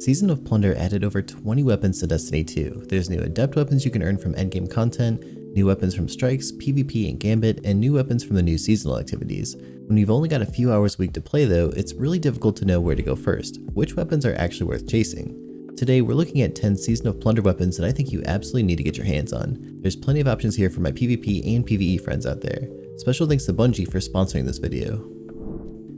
Season of Plunder added over 20 weapons to Destiny 2. There's new adept weapons you can earn from endgame content, new weapons from strikes, PvP and Gambit, and new weapons from the new seasonal activities. When you've only got a few hours a week to play though, it's really difficult to know where to go first, which weapons are actually worth chasing. Today we're looking at 10 Season of Plunder weapons that I think you absolutely need to get your hands on. There's plenty of options here for my PvP and PvE friends out there. Special thanks to Bungie for sponsoring this video.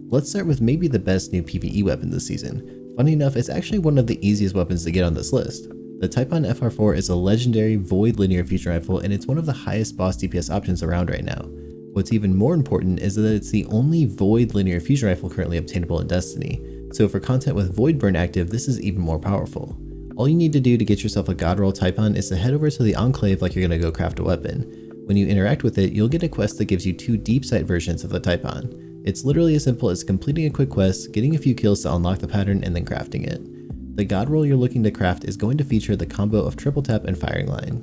Let's start with maybe the best new PvE weapon this season. Funny enough, it's actually one of the easiest weapons to get on this list. The Typhon FR4 is a legendary void linear fusion rifle and it's one of the highest boss DPS options around right now. What's even more important is that it's the only void linear fusion rifle currently obtainable in Destiny, so for content with void burn active this is even more powerful. All you need to do to get yourself a god roll Typhon is to head over to the Enclave like you're gonna go craft a weapon. When you interact with it, you'll get a quest that gives you 2 deep sight versions of the Typhon. It's literally as simple as completing a quick quest, getting a few kills to unlock the pattern, and then crafting it. The god roll you're looking to craft is going to feature the combo of triple tap and firing line.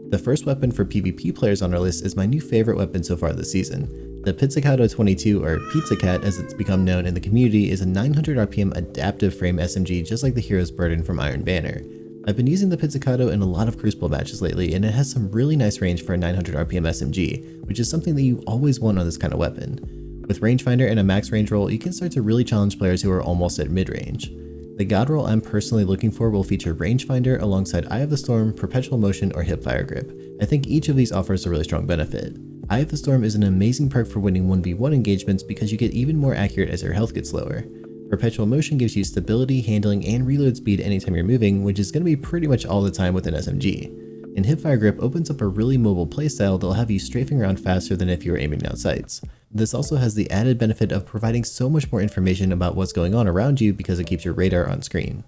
The first weapon for PvP players on our list is my new favorite weapon so far this season. The Pizzicato 22, or Pizza Cat as it's become known in the community, is a 900 RPM adaptive frame SMG just like the Hero's Burden from Iron Banner. I've been using the Pizzicato in a lot of Crucible matches lately and it has some really nice range for a 900 RPM SMG, which is something that you always want on this kind of weapon. With rangefinder and a max range roll, you can start to really challenge players who are almost at mid-range. The god roll I'm personally looking for will feature rangefinder alongside Eye of the Storm, Perpetual Motion, or Hipfire Grip. I think each of these offers a really strong benefit. Eye of the Storm is an amazing perk for winning 1v1 engagements because you get even more accurate as your health gets lower. Perpetual Motion gives you stability, handling, and reload speed anytime you're moving, which is going to be pretty much all the time with an SMG. And Hipfire Grip opens up a really mobile playstyle that'll have you strafing around faster than if you were aiming down sights. This also has the added benefit of providing so much more information about what's going on around you because it keeps your radar on screen.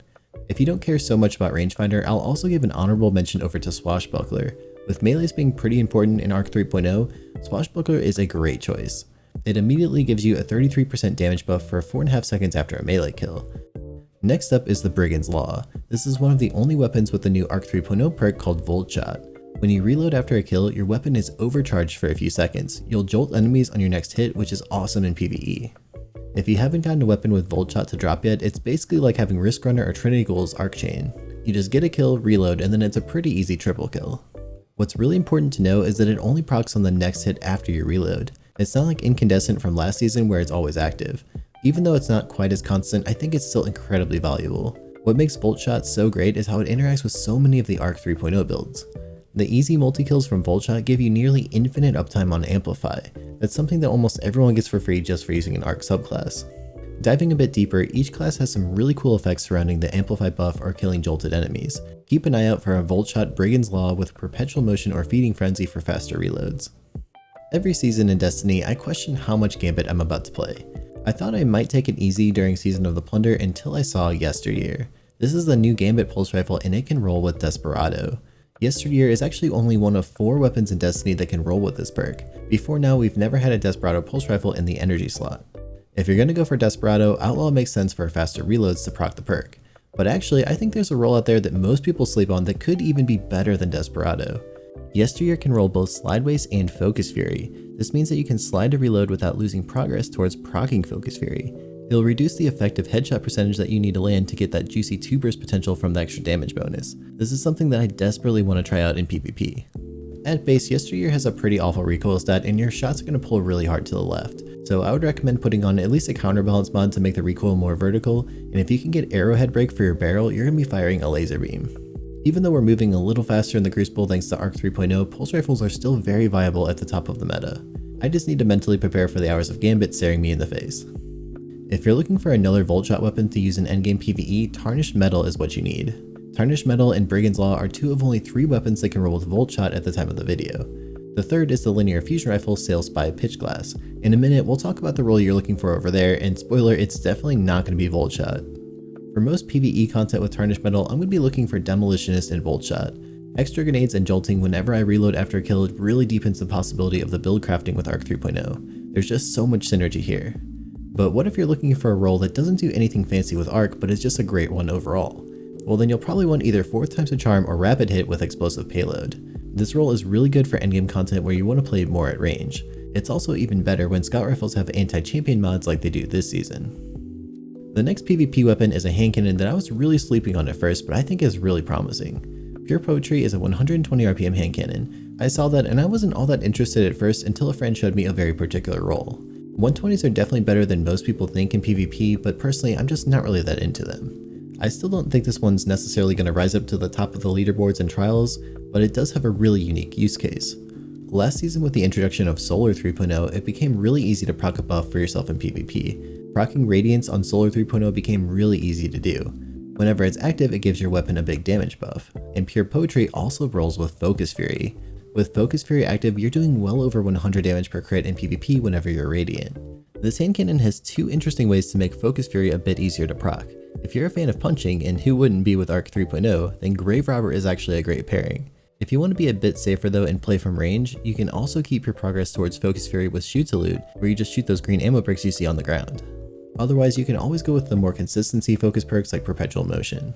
If you don't care so much about rangefinder, I'll also give an honorable mention over to Swashbuckler. With melees being pretty important in Arc 3.0, Swashbuckler is a great choice. It immediately gives you a 33% damage buff for 4.5 seconds after a melee kill. Next up is the Brigand's Law. This is one of the only weapons with the new Arc 3.0 perk called Volt Shot. When you reload after a kill, your weapon is overcharged for a few seconds. You'll jolt enemies on your next hit, which is awesome in PvE. If you haven't gotten a weapon with Volt Shot to drop yet, it's basically like having Risk Runner or Trinity Ghoul's Arc Chain. You just get a kill, reload, and then it's a pretty easy triple kill. What's really important to know is that it only procs on the next hit after you reload. It's not like Incandescent from last season where it's always active. Even though it's not quite as constant, I think it's still incredibly valuable. What makes Volt Shot so great is how it interacts with so many of the Arc 3.0 builds. The easy multi-kills from Volt Shot give you nearly infinite uptime on Amplify. That's something that almost everyone gets for free just for using an Arc subclass. Diving a bit deeper, each class has some really cool effects surrounding the Amplify buff or killing jolted enemies. Keep an eye out for a Volt Shot Brigand's Law with Perpetual Motion or Feeding Frenzy for faster reloads. Every season in Destiny, I question how much Gambit I'm about to play. I thought I might take it easy during Season of the Plunder until I saw Yesteryear. This is the new Gambit pulse rifle and it can roll with Desperado. Yesteryear is actually only one of 4 weapons in Destiny that can roll with this perk. Before now, we've never had a Desperado pulse rifle in the energy slot. If you're going to go for Desperado, Outlaw makes sense for faster reloads to proc the perk. But actually, I think there's a roll out there that most people sleep on that could even be better than Desperado. Yesteryear can roll both Slideways and Focus Fury. This means that you can slide to reload without losing progress towards proccing Focus Fury. It'll reduce the effective headshot percentage that you need to land to get that juicy 2 burst potential from the extra damage bonus. This is something that I desperately want to try out in PvP. At base, Yesteryear has a pretty awful recoil stat and your shots are going to pull really hard to the left, so I would recommend putting on at least a counterbalance mod to make the recoil more vertical, and if you can get arrowhead break for your barrel, you're going to be firing a laser beam. Even though we're moving a little faster in the Crucible thanks to Arc 3.0, pulse rifles are still very viable at the top of the meta. I just need to mentally prepare for the hours of Gambit staring me in the face. If you're looking for another Volt Shot weapon to use in endgame PvE, Tarnished Metal is what you need. Tarnished Metal and Brigand's Law are 2 of only 3 weapons that can roll with Volt Shot at the time of the video. The third is the linear fusion rifle Sail Spy Pitch Glass. In a minute, we'll talk about the roll you're looking for over there, and spoiler, it's definitely not going to be Volt Shot. For most PvE content with Tarnished Metal, I'm going to be looking for Demolitionist and Volt Shot. Extra grenades and jolting whenever I reload after a kill really deepens the possibility of the build crafting with Arc 3.0. There's just so much synergy here. But what if you're looking for a roll that doesn't do anything fancy with Arc but is just a great one overall? Well, then you'll probably want either 4th Times a Charm or Rapid Hit with Explosive Payload. This roll is really good for endgame content where you want to play more at range. It's also even better when Scout Rifles have anti-champion mods like they do this season. The next PvP weapon is a hand cannon that I was really sleeping on at first, but I think is really promising. Pure Poetry is a 120 RPM hand cannon. I saw that and I wasn't all that interested at first until a friend showed me a very particular role. 120s are definitely better than most people think in PvP, but personally I'm just not really that into them. I still don't think this one's necessarily going to rise up to the top of the leaderboards and trials, but it does have a really unique use case. Last season with the introduction of Solar 3.0, it became really easy to proc a buff for yourself in PvP. Procking Radiance on Solar 3.0 became really easy to do. Whenever it's active, it gives your weapon a big damage buff. And Pure Poetry also rolls with Focus Fury. With Focus Fury active, you're doing well over 100 damage per crit in PvP whenever you're Radiant. This hand cannon has two interesting ways to make Focus Fury a bit easier to proc. If you're a fan of punching, and who wouldn't be with Arc 3.0, then Grave Robber is actually a great pairing. If you want to be a bit safer though and play from range, you can also keep your progress towards Focus Fury with Shoot to Loot, where you just shoot those green ammo bricks you see on the ground. Otherwise, you can always go with the more consistency focus perks like Perpetual Motion.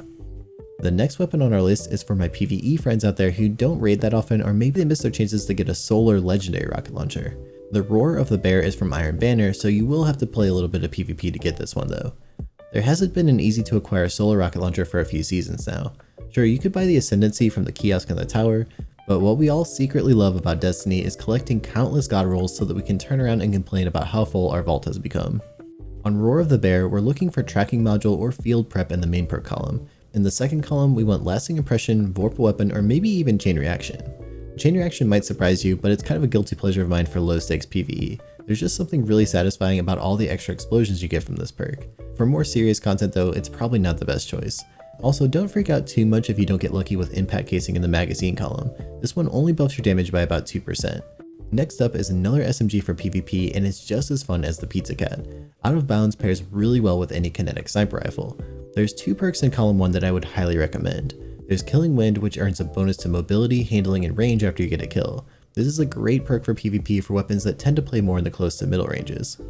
The next weapon on our list is for my PvE friends out there who don't raid that often, or maybe they miss their chances to get a solar legendary rocket launcher. The Roar of the Bear is from Iron Banner, so you will have to play a little bit of PvP to get this one though. There hasn't been an easy to acquire solar rocket launcher for a few seasons now. Sure, you could buy the Ascendancy from the kiosk in the tower, but what we all secretly love about Destiny is collecting countless god rolls so that we can turn around and complain about how full our vault has become. On Roar of the Bear, we're looking for tracking module or field prep in the main perk column. In the second column, we want lasting impression, vorpal weapon, or maybe even chain reaction. Chain reaction might surprise you, but it's kind of a guilty pleasure of mine for low stakes PvE. There's just something really satisfying about all the extra explosions you get from this perk. For more serious content though, it's probably not the best choice. Also, don't freak out too much if you don't get lucky with impact casing in the magazine column. This one only buffs your damage by about 2%. Next up is another SMG for PvP, and it's just as fun as the Pizza Cat. Out of Bounds pairs really well with any kinetic sniper rifle. There's two perks in column 1 that I would highly recommend. There's Killing Wind, which earns a bonus to mobility, handling, and range after you get a kill. This is a great perk for PvP for weapons that tend to play more in the close to middle ranges.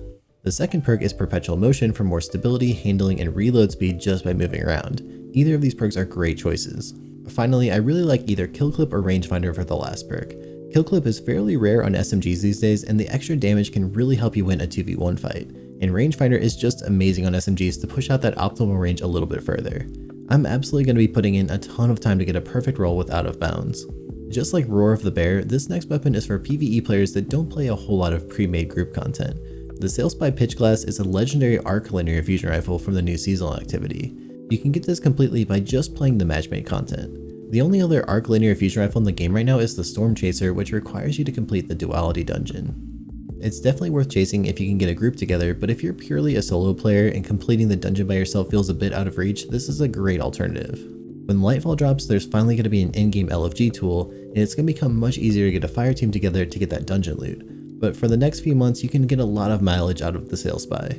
The second perk is Perpetual Motion for more stability, handling, and reload speed just by moving around. Either of these perks are great choices. Finally, I really like either Kill Clip or Rangefinder for the last perk. Kill Clip is fairly rare on SMGs these days, and the extra damage can really help you win a 2v1 fight. And Rangefinder is just amazing on SMGs to push out that optimal range a little bit further. I'm absolutely going to be putting in a ton of time to get a perfect roll with Out of Bounds. Just like Roar of the Bear, this next weapon is for PvE players that don't play a whole lot of pre-made group content. The Sail Spy Pitch Glass is a legendary arc linear fusion rifle from the new seasonal activity. You can get this completely by just playing the matchmade content. The only other arc linear fusion rifle in the game right now is the Storm Chaser, which requires you to complete the Duality dungeon. It's definitely worth chasing if you can get a group together, but if you're purely a solo player and completing the dungeon by yourself feels a bit out of reach, this is a great alternative. When Lightfall drops, there's finally going to be an in-game LFG tool, and it's going to become much easier to get a fire team together to get that dungeon loot. But for the next few months, you can get a lot of mileage out of the Sail Spy.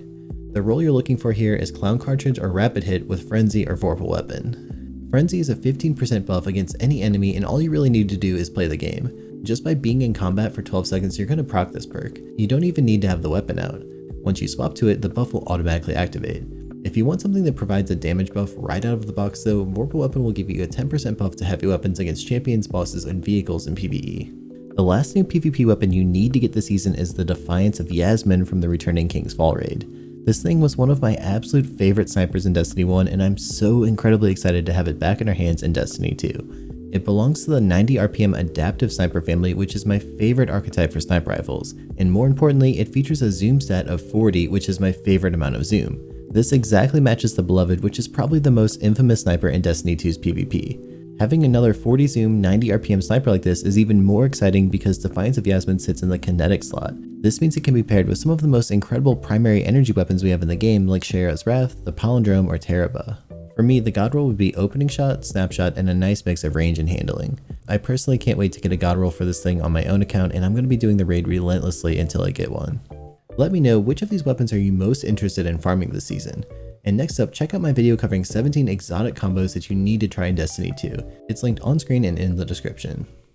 The role you're looking for here is Clown Cartridge or Rapid Hit with Frenzy or Vorpal Weapon. Frenzy is a 15% buff against any enemy, and all you really need to do is play the game. Just by being in combat for 12 seconds, you're going to proc this perk. You don't even need to have the weapon out. Once you swap to it, the buff will automatically activate. If you want something that provides a damage buff right out of the box though, Vorpal Weapon will give you a 10% buff to heavy weapons against champions, bosses, and vehicles in PvE. The last new PvP weapon you need to get this season is the Defiance of Yasmin from the returning King's Fall raid. This thing was one of my absolute favorite snipers in Destiny 1, and I'm so incredibly excited to have it back in our hands in Destiny 2. It belongs to the 90 RPM adaptive sniper family, which is my favorite archetype for sniper rifles, and more importantly, it features a zoom stat of 40, which is my favorite amount of zoom. This exactly matches the Beloved, which is probably the most infamous sniper in Destiny 2's PvP. Having another 40 zoom 90 RPM sniper like this is even more exciting because Defiance of Yasmin sits in the kinetic slot. This means it can be paired with some of the most incredible primary energy weapons we have in the game, like Shayra's Wrath, the Palindrome, or Teraba. For me, the god roll would be Opening Shot, Snapshot, and a nice mix of range and handling. I personally can't wait to get a god roll for this thing on my own account, and I'm going to be doing the raid relentlessly until I get one. Let me know which of these weapons are you most interested in farming this season. And next up, check out my video covering 17 exotic combos that you need to try in Destiny 2. It's linked on screen and in the description.